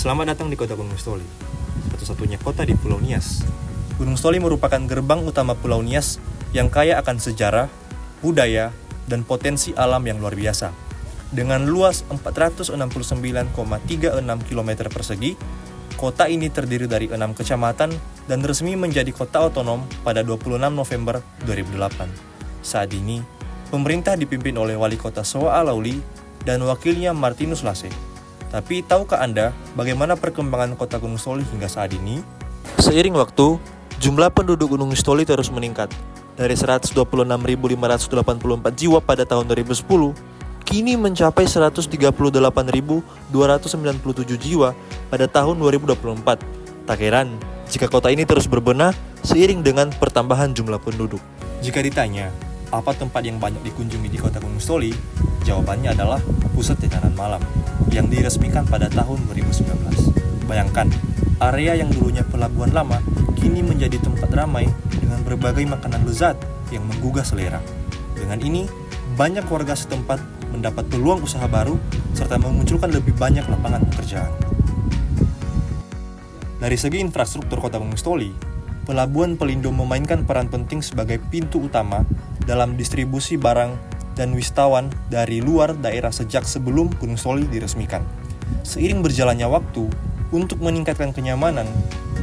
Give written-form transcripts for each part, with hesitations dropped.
Selamat datang di kota Gunung Stoli, satu-satunya kota di Pulau Nias. Gunung Stoli merupakan gerbang utama Pulau Nias yang kaya akan sejarah, budaya, dan potensi alam yang luar biasa. Dengan luas 469,36 km persegi, kota ini terdiri dari 6 kecamatan dan resmi menjadi kota otonom pada 26 November 2008. Saat ini, pemerintah dipimpin oleh Wali Kota Soa Alauli dan wakilnya Martinus Lase. Tapi tahukah Anda bagaimana perkembangan kota Gunung Stoli hingga saat ini? Seiring waktu, jumlah penduduk Gunung Stoli terus meningkat. Dari 126.584 jiwa pada tahun 2010, kini mencapai 138.297 jiwa pada tahun 2024. Tak heran jika kota ini terus berbenah seiring dengan pertambahan jumlah penduduk. Jika ditanya, apa tempat yang banyak dikunjungi di kota Gunung Stoli? Jawabannya adalah pusat jajanan malam yang diresmikan pada tahun 2019. Bayangkan, area yang dulunya pelabuhan lama kini menjadi tempat ramai dengan berbagai makanan lezat yang menggugah selera. Dengan ini, banyak warga setempat mendapat peluang usaha baru serta memunculkan lebih banyak lapangan pekerjaan. Dari segi infrastruktur kota Gunung Stoli, Pelabuhan Pelindo memainkan peran penting sebagai pintu utama dalam distribusi barang dan wisatawan dari luar daerah sejak sebelum Gunung Stoli diresmikan. Seiring berjalannya waktu, untuk meningkatkan kenyamanan,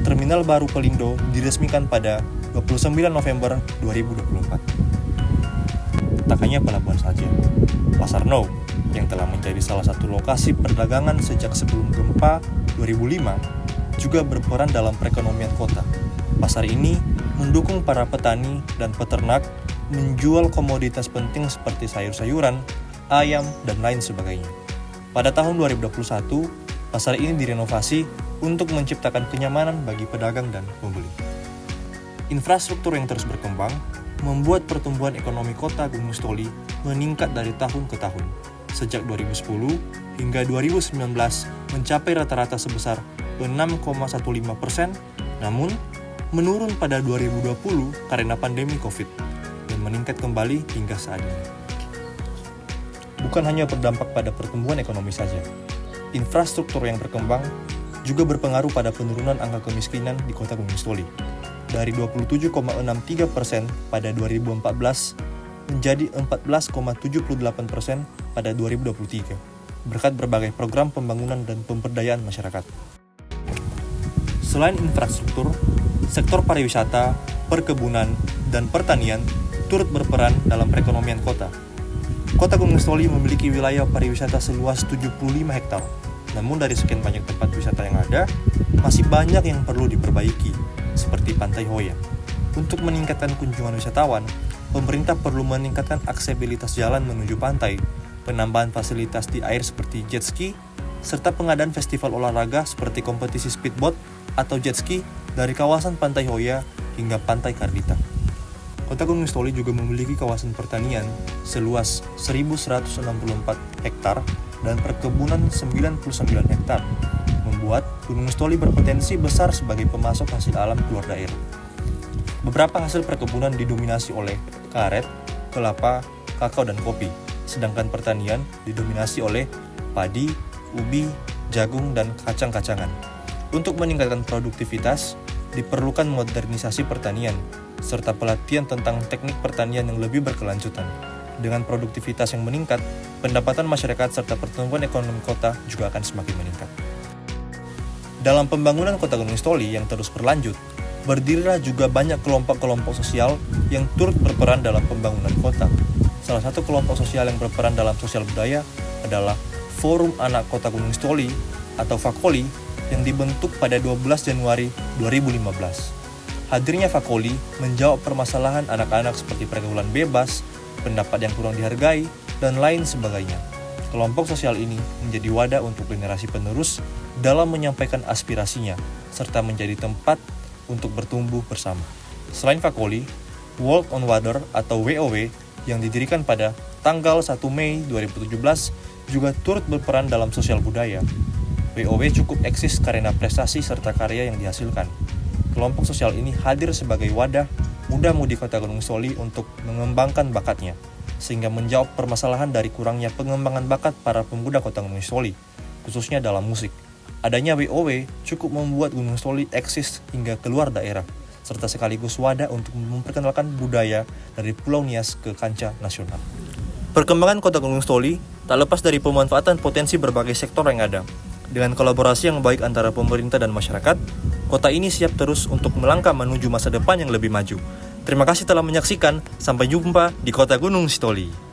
Terminal Baru Pelindo diresmikan pada 29 November 2024. Tak hanya pelabuhan saja, Pasar Nou yang telah menjadi salah satu lokasi perdagangan sejak sebelum gempa 2005 juga berperan dalam perekonomian kota. Pasar ini mendukung para petani dan peternak menjual komoditas penting seperti sayur-sayuran, ayam, dan lain sebagainya. Pada tahun 2021, pasar ini direnovasi untuk menciptakan kenyamanan bagi pedagang dan pembeli. Infrastruktur yang terus berkembang membuat pertumbuhan ekonomi kota Gunung Stoli meningkat dari tahun ke tahun. Sejak 2010 hingga 2019 mencapai rata-rata sebesar 6,15%, namun menurun pada 2020 karena pandemi COVID dan meningkat kembali hingga saat ini. Bukan hanya berdampak pada pertumbuhan ekonomi saja, infrastruktur yang berkembang juga berpengaruh pada penurunan angka kemiskinan di kota Gunung Stoli. Dari 27,63% pada 2014 menjadi 14,78% pada 2023, berkat berbagai program pembangunan dan pemberdayaan masyarakat. Selain infrastruktur, sektor pariwisata, perkebunan, dan pertanian turut berperan dalam perekonomian kota. Kota Gunung Stoli memiliki wilayah pariwisata seluas 75 hektar. Namun dari sekian banyak tempat wisata yang ada, masih banyak yang perlu diperbaiki, seperti Pantai Hoya. Untuk meningkatkan kunjungan wisatawan, pemerintah perlu meningkatkan aksesibilitas jalan menuju pantai, penambahan fasilitas di air seperti jet ski, serta pengadaan festival olahraga seperti kompetisi speedboat atau jet ski dari kawasan Pantai Hoya hingga Pantai Kardita. Kota Gunung Stoli juga memiliki kawasan pertanian seluas 1.164 hektar dan perkebunan 99 hektar, membuat Gunung Stoli berpotensi besar sebagai pemasok hasil alam keluar daerah. Beberapa hasil perkebunan didominasi oleh karet, kelapa, kakao, dan kopi, sedangkan pertanian didominasi oleh padi, ubi, jagung, dan kacang-kacangan. Untuk meningkatkan produktivitas, diperlukan modernisasi pertanian, serta pelatihan tentang teknik pertanian yang lebih berkelanjutan. Dengan produktivitas yang meningkat, pendapatan masyarakat serta pertumbuhan ekonomi kota juga akan semakin meningkat. Dalam pembangunan kota Gunung Stoli yang terus berlanjut, berdirilah juga banyak kelompok-kelompok sosial yang turut berperan dalam pembangunan kota. Salah satu kelompok sosial yang berperan dalam sosial budaya adalah Forum Anak Kota Gunung Stoli atau Fakoli yang dibentuk pada 12 Januari 2015. Hadirnya Fakoli menjawab permasalahan anak-anak seperti pergaulan bebas, pendapat yang kurang dihargai, dan lain sebagainya. Kelompok sosial ini menjadi wadah untuk generasi penerus dalam menyampaikan aspirasinya, serta menjadi tempat untuk bertumbuh bersama. Selain Fakoli, Walk on Water atau WOW yang didirikan pada tanggal 1 Mei 2017 juga turut berperan dalam sosial budaya. WOW cukup eksis karena prestasi serta karya yang dihasilkan. Kelompok sosial ini hadir sebagai wadah muda-mudi kota Gunung Stoli untuk mengembangkan bakatnya, sehingga menjawab permasalahan dari kurangnya pengembangan bakat para pemuda kota Gunung Stoli, khususnya dalam musik. Adanya WOW cukup membuat Gunung Sitoli eksis hingga keluar daerah, serta sekaligus wadah untuk memperkenalkan budaya dari Pulau Nias ke kancah nasional. Perkembangan Kota Gunung Sitoli tak lepas dari pemanfaatan potensi berbagai sektor yang ada. Dengan kolaborasi yang baik antara pemerintah dan masyarakat, kota ini siap terus untuk melangkah menuju masa depan yang lebih maju. Terima kasih telah menyaksikan, sampai jumpa di Kota Gunung Sitoli.